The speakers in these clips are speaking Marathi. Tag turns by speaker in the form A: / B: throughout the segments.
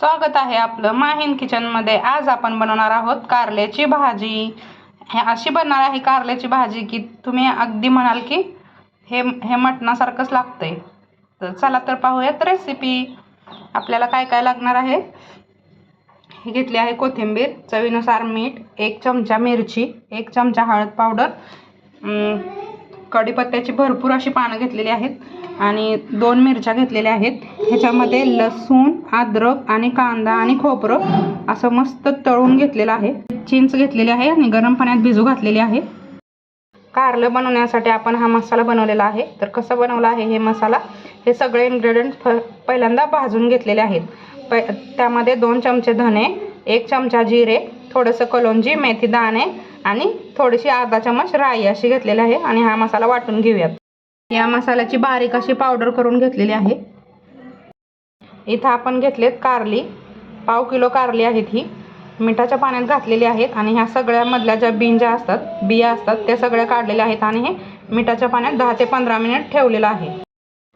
A: स्वागत आहे आपलं माहीन किचनमध्ये। आज आपण बनवणार आहोत कारल्याची भाजी। हे अशी बनणार आहे कारल्याची भाजी की तुम्ही अगदी म्हणाल की हे मटणासारखंच लागतंय। तर चला तर पाहूयात रेसिपी। आपल्याला काय काय लागणार आहे। हे घेतले आहे कोथिंबीर, चवीनुसार मीठ, 1 चमचा मिरची, 1 चमचा हळद पावडर, कढीपत्त्याची भरपूर अशी पानं घेतलेली आहेत आणि 2 मिरच्या घेतलेल्या आहेत। ह्याच्यामध्ये लसूण, अद्रक आणि कांदा आणि खोबरं असं मस्त तळून घेतलेलं आहे। चिंच घेतलेली आहे आणि गरम पाण्यात भिजू घातलेली आहे। कारलं बनवण्यासाठी आपण हा मसाला बनवलेला आहे। तर कसं बनवला आहे हे मसाला, हे सगळे इन्ग्रेडियंट्स पहिल्यांदा भाजून घेतलेले आहेत। त्यामध्ये 2 चमचे धने, 1 चमचा जिरे, थोडंसं कलोंजी, मेथी दाणे आणि थोडीशी अर्धा चमच राई अशी घेतलेली आहे आणि हा मसाला वाटून घेऊयात। या मसाल्याची बारीक अशी पावडर करून घेतलेली आहे। इथं आपण घेतलेत कारली, पाव किलो कारली आहेत। ही मिठाच्या पाण्यात घातलेली आहेत आणि ह्या सगळ्यामधल्या ज्या बिया असतात त्या सगळ्या काढलेल्या आहेत आणि हे मिठाच्या पाण्यात 10 ते 15 मिनिट ठेवलेलं आहे।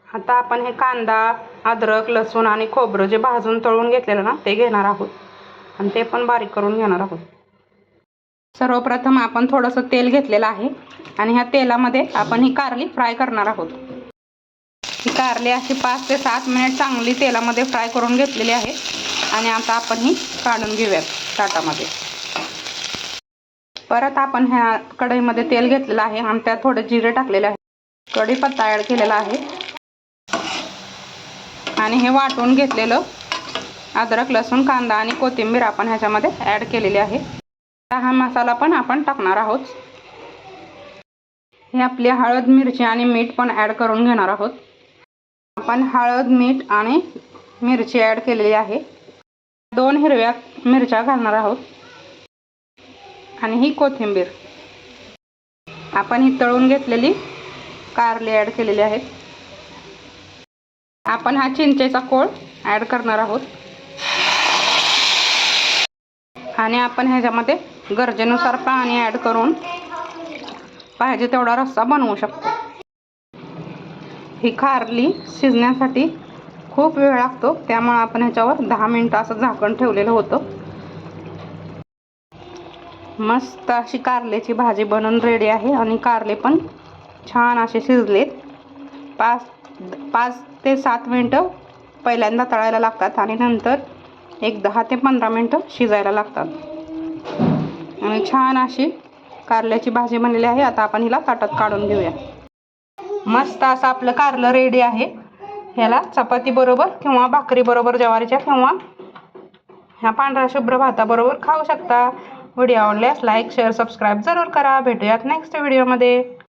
A: आता आपण हे कांदा, अद्रक, लसूण आणि खोबरं जे भाजून तळून घेतलेलं ना ते घेणार आहोत आणि ते पण बारीक करून घेणार आहोत। सर्वप्रथम आपण थोडंसं तेल घेतलेलं आहे आणि ह्या तेलामध्ये आपण ही कारली फ्राय करणार आहोत। ही कारली अशी 5 ते 7 मिनिट चांगली तेलामध्ये फ्राय करून घेतलेली आहे आणि आता आपण ही काढून घेऊयात ताटामध्ये। परत आपण ह्या कढईमध्ये तेल घेतलेलं आहे आणि त्यात थोडे जिरे टाकलेले आहे, कढीपत्ता ॲड केलेला आहे आणि हे वाटून घेतलेलं अद्रक, लसूण, कांदा आणि कोथिंबीर आपण ह्याच्यामध्ये ॲड केलेली आहे। हा मसाला पण आपण टाकणार आहोत। हे आपली हळद, मिरची आणि मीठ पण ॲड करून घेणार आहोत। आपण हळद, मीठ आणि मिरची ॲड केलेली आहे। 2 हिरव्या मिरच्या घालणार आहोत आणि ही कोथिंबीर। आपण ही तळून घेतलेली कारली ॲड केलेली आहे। आपण हा चिंचेचा कोळ ॲड करणार आहोत आणि आपण ह्याच्यामध्ये गरजेनुसार पाणी ॲड करून पाहिजे तेवढा रस्सा बनवू शकतो। ही कारली शिजण्यासाठी खूप वेळ लागतो, त्यामुळे आपण ह्याच्यावर 10 मिनिटं असं झाकण ठेवलेलं होतं। मस्त अशी कारल्याची भाजी बनवून रेडी आहे आणि कारले पण छान असे शिजलेत। 5 ते 7 मिनिटं पहिल्यांदा तळायला लागतात आणि नंतर एक 10 ते 15 मिनिटं शिजायला लागतात आणि छान अशी कारल्याची भाजी बनलेली आहे। आता आपण हिला ताटात काढून घेऊया। मस्त असं आपलं कारलं रेडी आहे। ह्याला चपाती बरोबर किंवा भाकरी बरोबर, ज्वारीच्या किंवा ह्या पांढऱ्या शुभ्र भाताबरोबर खाऊ शकता। व्हिडिओ आवडल्यास लाईक, शेअर, सबस्क्राईब जरूर करा। भेटूयात नेक्स्ट व्हिडिओमध्ये।